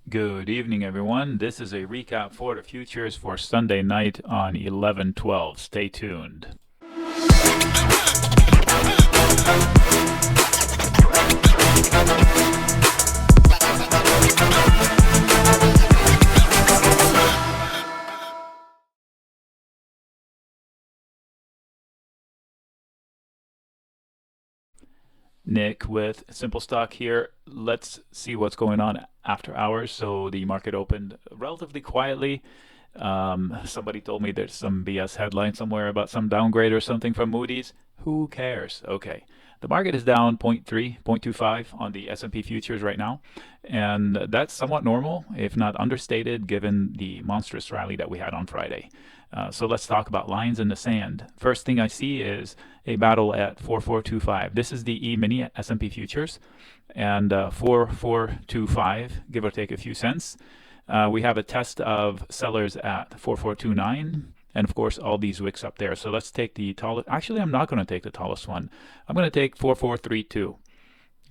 Good evening, everyone. This is a recap for the futures for Sunday night on 11/12. Stay tuned. Nick with Simple Stock here. Let's see what's going on after hours. So the market opened relatively quietly. Somebody told me there's some BS headline somewhere about some downgrade or something from Moody's. Who cares? Okay. The market is down 0.3, 0.25 on the S&P futures right now, and that's somewhat normal, if not understated, given the monstrous rally that we had on Friday. So let's talk about lines in the sand. First thing I see is a battle at 4425. This is the E-mini S&P futures, and 4425, give or take a few cents. We have a test of sellers at 4429, and of course all these wicks up there. So let's take the tallest. Actually, I'm not going to take the tallest one. I'm going to take 4432.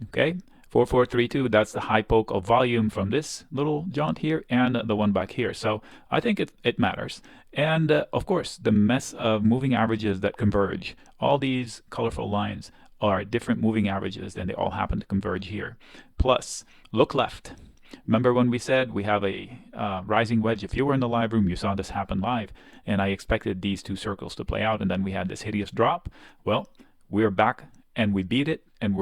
Okay, 4432, that's the high poke of volume from this little jaunt here and the one back here. So I think it matters. And of course, the mess of moving averages that converge. All these colorful lines are different moving averages, and they all happen to converge here. Plus, look left. Remember when we said we have a rising wedge? If you were in the live room, you saw this happen live, and I expected these two circles to play out, and then we had this hideous drop. Well, we're back, and we beat it, and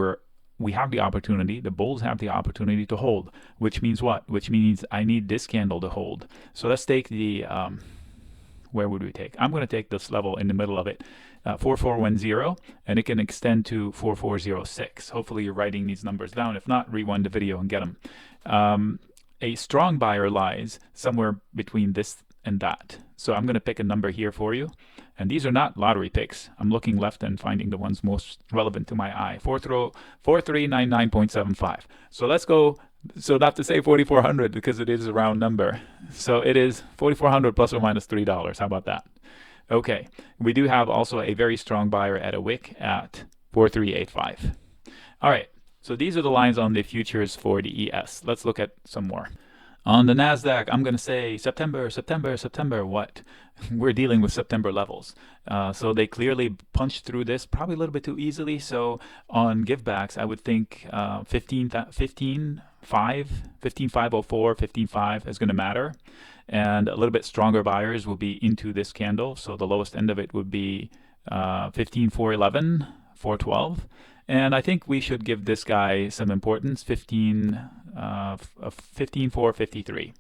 we have the opportunity, the bulls have the opportunity to hold, which means what? Which means I need this candle to hold. So let's take the, where would we take? I'm going to take this level in the middle of it, 4410, and it can extend to 4406. Hopefully you're writing these numbers down. If not, rewind the video and get them. A strong buyer lies somewhere between this and that. So I'm going to pick a number here for you. And these are not lottery picks. I'm looking left and finding the ones most relevant to my eye. 4399.75. So let's go. So not to say 4,400 because it is a round number. So it is 4,400 plus or minus $3. How about that? Okay. We do have also a very strong buyer at a wick at 4385. All right. So these are the lines on the futures for the ES. Let's look at some more. On the NASDAQ, I'm going to say September, September, September. What? We're dealing with September levels. So they clearly punched through this probably a little bit too easily. So on givebacks, I would think 15.5, 15.504, 15.5 is going to matter. And a little bit stronger buyers will be into this candle. So the lowest end of it would be 15.411, 412. And I think we should give this guy some importance, 15.453.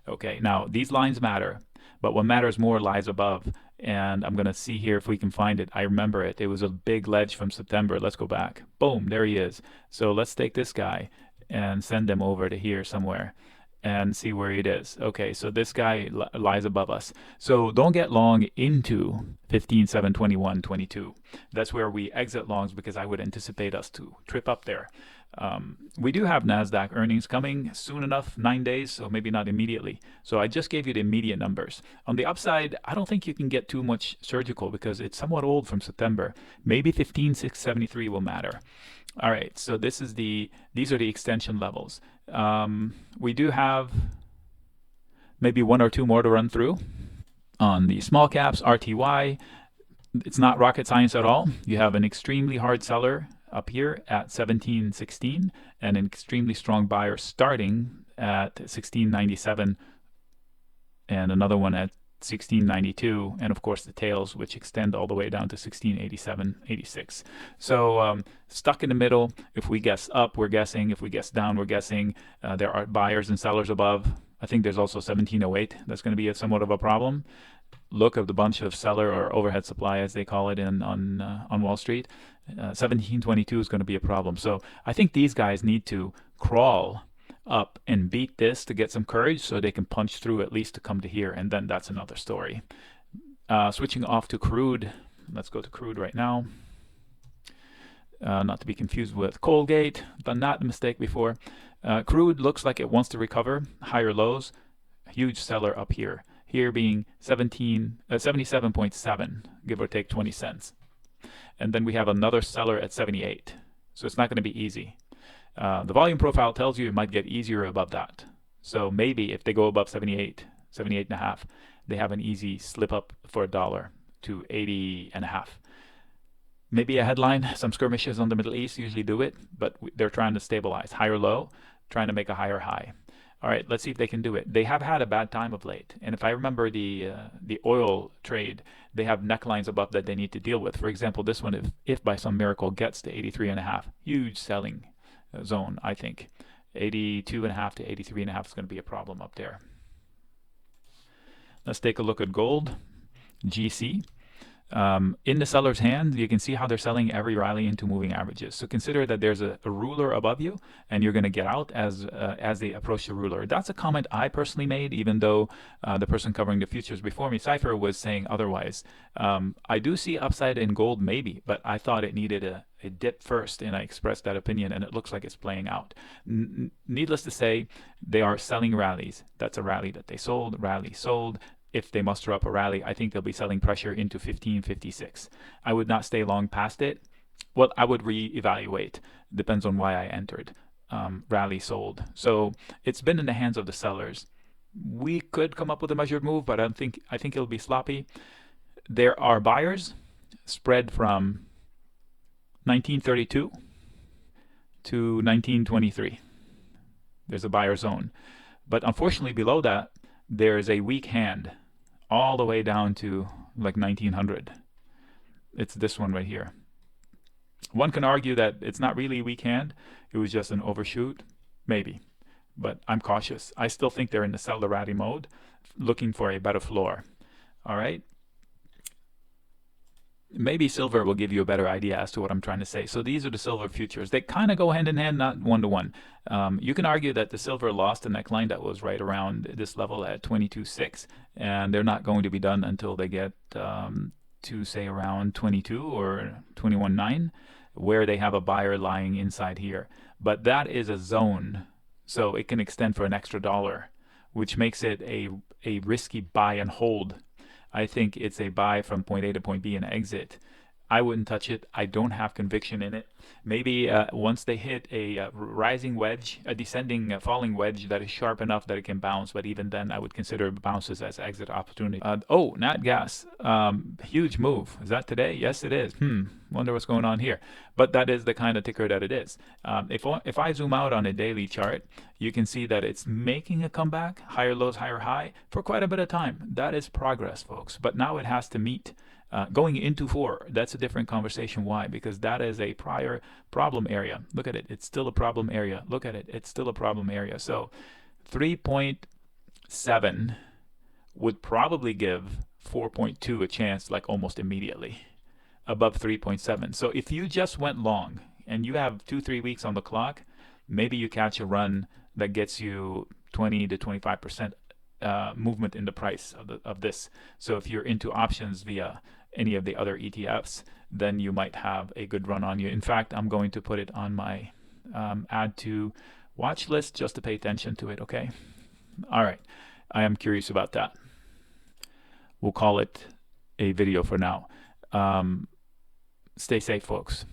Okay, now these lines matter, but what matters more lies above. And I'm going to see here if we can find it. I remember it. It was a big ledge from September. Let's go back. Boom, there he is. So let's take this guy and send him over to here somewhere and see where it is. Okay, so this guy lies above us. So don't get long into 15.721.22. That's where we exit longs because I would anticipate us to trip up there. We do have NASDAQ earnings coming soon enough, 9 days, so maybe not immediately. So I just gave you the immediate numbers. On the upside, I don't think you can get too much surgical because it's somewhat old from September. Maybe 15.673 will matter. All right, so these are the extension levels. We do have maybe one or two more to run through. On the small caps, RTY, it's not rocket science at all. You have an extremely hard seller up here at 17.16 and an extremely strong buyer starting at 16.97 and another one at 1692, and of course the tails, which extend all the way down to 1687.86. So stuck in the middle. If we guess up, we're guessing. If we guess down, we're guessing. There are buyers and sellers above. I think there's also 1708. That's going to be somewhat of a problem. Look at the bunch of seller or overhead supply, as they call it on Wall Street. 1722 is going to be a problem. So I think these guys need to crawl up and beat this to get some courage so they can punch through at least to come to here, and then that's another story. Switching off to crude. Let's go to crude right now. Not to be confused with Colgate, done that mistake before. Crude looks like it wants to recover higher lows. Huge seller up here. Here being 77.7, give or take 20 cents. And then we have another seller at 78. So it's not going to be easy. The volume profile tells you it might get easier above that. So maybe if they go above 78, 78 and a half, they have an easy slip up for $1 to 80 and a half. Maybe a headline, some skirmishes on the Middle East usually do it, but they're trying to stabilize. Higher low, trying to make a higher high. All right, let's see if they can do it. They have had a bad time of late, and if I remember the oil trade, they have necklines above that they need to deal with. For example, this one, if by some miracle gets to 83 and a half, huge selling zone, I think. 82 and a half to 83 and a half is going to be a problem up there. Let's take a look at gold, GC. In the seller's hand, you can see how they're selling every rally into moving averages. So consider that there's a ruler above you, and you're going to get out as they approach the ruler. That's a comment I personally made, even though the person covering the futures before me, Cypher, was saying otherwise. I do see upside in gold, maybe, but I thought it needed a dip first, and I expressed that opinion, and it looks like it's playing out. Needless to say, they are selling rallies. That's a rally that they sold, rally sold. If they muster up a rally, I think they'll be selling pressure into 1556. I would not stay long past it. Well, I would reevaluate. Depends on why I entered. Rally sold. So it's been in the hands of the sellers. We could come up with a measured move, but I think it'll be sloppy. There are buyers spread from 1932 to 1923. There's a buyer zone. But unfortunately below that, there's a weak hand all the way down to like 1900. It's this one right here. One can argue that it's not really a weak hand. It was just an overshoot. Maybe. But I'm cautious. I still think they're in the sell the rally mode, looking for a better floor. All right. Maybe silver will give you a better idea as to what I'm trying to say. So these are the silver futures. They kind of go hand in hand, not one to one. You can argue that the silver lost a neckline that was right around this level at 22.6, and they're not going to be done until they get to say around 22 or 21.9, where they have a buyer lying inside here. But that is a zone, so it can extend for an extra dollar, which makes it a risky buy and hold. I think it's a buy from point A to point B and exit. I wouldn't touch it. I don't have conviction in it. Maybe once they hit a rising wedge, a descending falling wedge that is sharp enough that it can bounce, but even then I would consider bounces as exit opportunity. Oh, nat gas. Huge move. Is that today? Yes, it is. Wonder what's going on here. But that is the kind of ticker that it is. If I zoom out on a daily chart, you can see that it's making a comeback, higher lows, higher high, for quite a bit of time. That is progress, folks. But now it has to meet. Going into 4, that's a different conversation. Why? Because that is a prior problem area. Look at it. It's still a problem area. Look at it. It's still a problem area. So 3.7 would probably give 4.2 a chance, like almost immediately, above 3.7. So if you just went long and you have 2-3 weeks on the clock, maybe you catch a run that gets you 20 to 25% movement in the price of this. So if you're into options via any of the other ETFs, then you might have a good run on you. In fact, I'm going to put it on my add to watch list just to pay attention to it. Okay. All right. I am curious about that. We'll call it a video for now. Stay safe, folks.